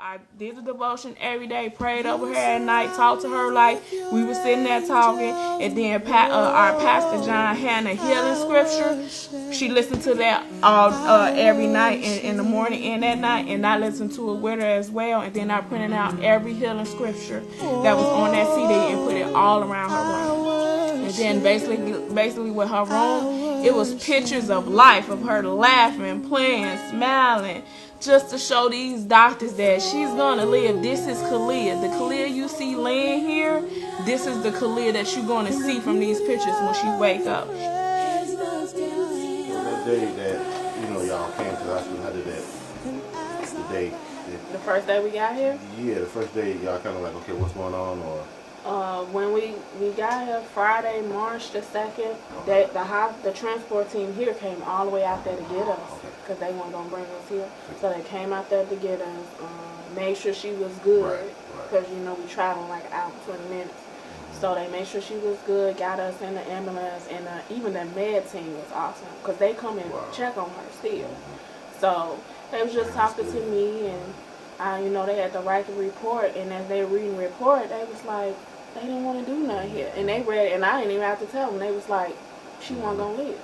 I did the devotion every day, prayed over her at night, talked to her like we were sitting there talking. And then our pastor John had a healing scripture. She listened to that every night in the morning and at night, and I listened to it with her as well. And then I printed out every healing scripture that was on that CD and put it all around her room. And then basically with her room, it was pictures of life, of her laughing, playing, smiling, just to show these doctors that she's gonna live. This is Kelia. The Kelia you see laying here, this is the Kelia that you're gonna see from these pictures when she wake up. That day that y'all came to the hospital, how did that? The day. The first day we got here? Yeah, the first day y'all kind of like, okay, what's going on, or? When we got here Friday, March the 2nd, the transport team here came all the way out there to get us because they weren't going to bring us here. So they came out there to get us, made sure she was good because, we traveled like out 20 minutes. So they made sure she was good, got us in the ambulance, and even the med team was awesome because they come and check on her still. So they was just talking to me, and they had to write the report, and as they were reading the report, they was like, they didn't want to do nothing here. And they read it, and I didn't even have to tell them. They was like, she wasn't going to live.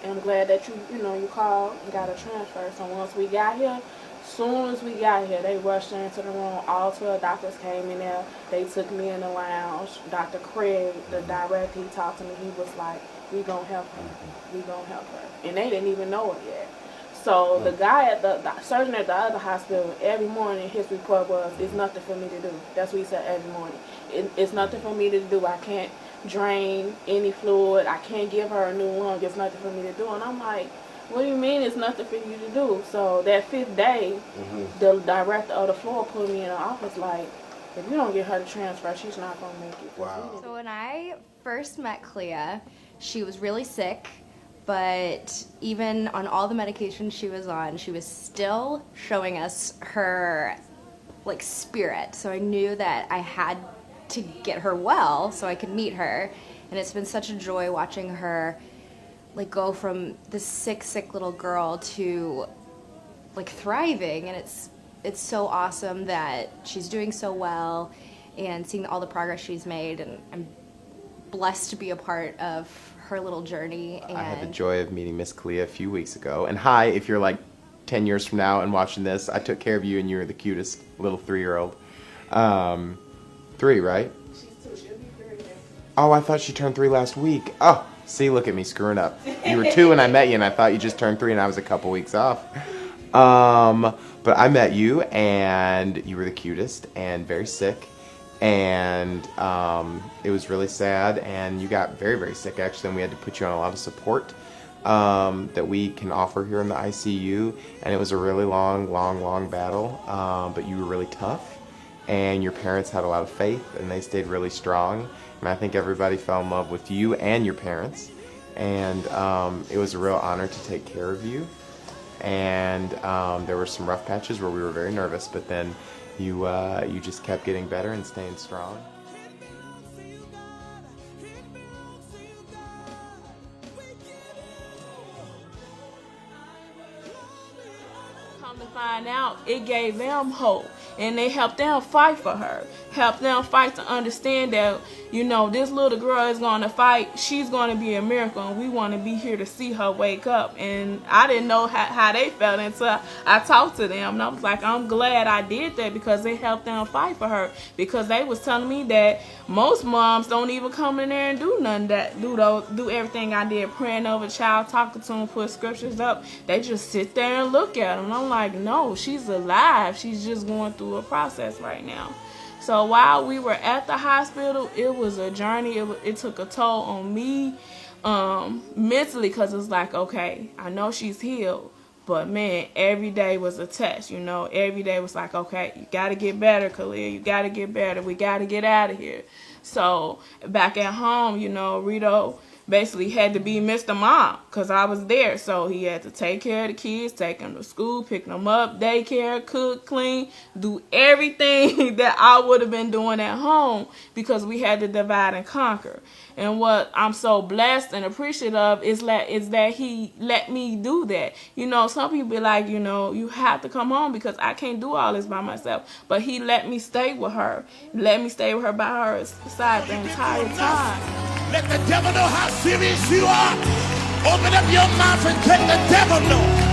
And I'm glad that you called and got a transfer. So once we got here, soon as we got here, they rushed her into the room. All 12 doctors came in there. They took me in the lounge. Dr. Craig, the director, he talked to me. He was like, we going to help her. We going to help her. And they didn't even know it yet. So the guy at the surgeon at the other hospital, every morning his report was, it's nothing for me to do. That's what he said every morning. It's nothing for me to do. I can't drain any fluid. I can't give her a new lung. It's nothing for me to do. And I'm like, what do you mean it's nothing for you to do? So that 5th day, the director of the floor put me in the office like, if you don't get her the transfer, she's not going to make it. Wow. So when I first met Kelia, she was really sick. But even on all the medications she was on, she was still showing us her spirit. So I knew that I had to get her well so I could meet her. And it's been such a joy watching her go from this sick little girl to thriving. And it's so awesome that she's doing so well and seeing all the progress she's made. And I'm blessed to be a part of her little journey. And I had the joy of meeting Miss Kelia a few weeks ago. And hi, if you're 10 years from now and watching this, I took care of you and you were the cutest little 3-year-old. 3, right? She's 2. She'll be 3 again. Oh, I thought she turned 3 last week. Oh, see, look at me screwing up. You were 2 when I met you, and I thought you just turned 3 and I was a couple weeks off. But I met you, and you were the cutest and very sick. And it was really sad, and you got very, very sick, actually, and we had to put you on a lot of support that we can offer here in the ICU. And it was a really long battle, but you were really tough, and your parents had a lot of faith, and they stayed really strong. And I think everybody fell in love with you and your parents, and it was a real honor to take care of you. And there were some rough patches where we were very nervous, but then you just kept getting better and staying strong. Come to find out, it gave them hope, and they helped them fight for her, helped them fight to understand that, this little girl is going to fight. She's going to be a miracle, and we want to be here to see her wake up. And I didn't know how they felt until I talked to them, and I was like, I'm glad I did that because it helped them fight for her, because they was telling me that most moms don't even come in there and do none that, do everything I did, praying over child, talking to them, put scriptures up. They just sit there and look at them. And I'm like, no, she's alive. She's just going through a process right now. So while we were at the hospital, it was a journey. It took a toll on me mentally, because it's like, okay, I know she's healed, but man, every day was a test. Every day was like, okay, you got to get better, Kelia. You got to get better. We got to get out of here. So back at home, Rito basically had to be Mr. Mom because I was there. So he had to take care of the kids, take them to school, pick them up, daycare, cook, clean, do everything that I would have been doing at home because we had to divide and conquer. And what I'm so blessed and appreciative of is that he let me do that. You know, some people be like, you know, you have to come home because I can't do all this by myself. But he let me stay with her. Let me stay with her by her side the entire time. Let the devil know how serious you are. Open up your mouth and let the devil know.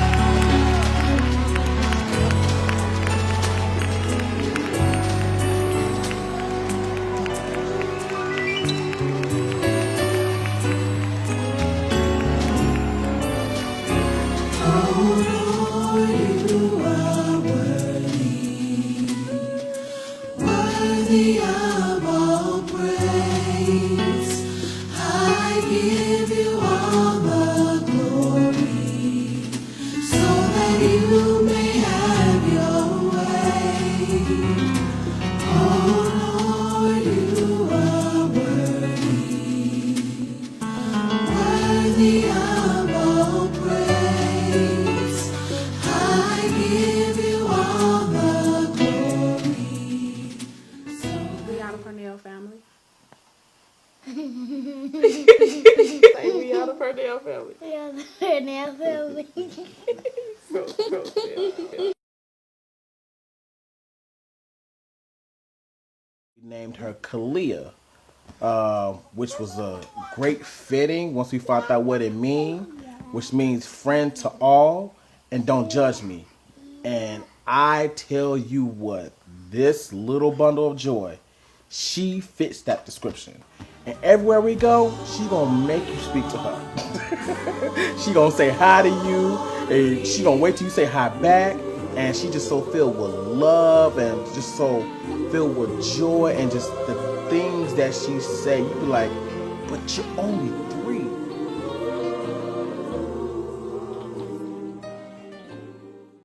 We named her Kelia, which was a great fitting once we found out what it means, which means friend to all and don't judge me. And I tell you what, this little bundle of joy, she fits that description. And everywhere we go, she gonna make you speak to her. She gonna say hi to you, and she gonna wait till you say hi back. And she just so filled with love and just so filled with joy and just the things that she say, you be like, but you're only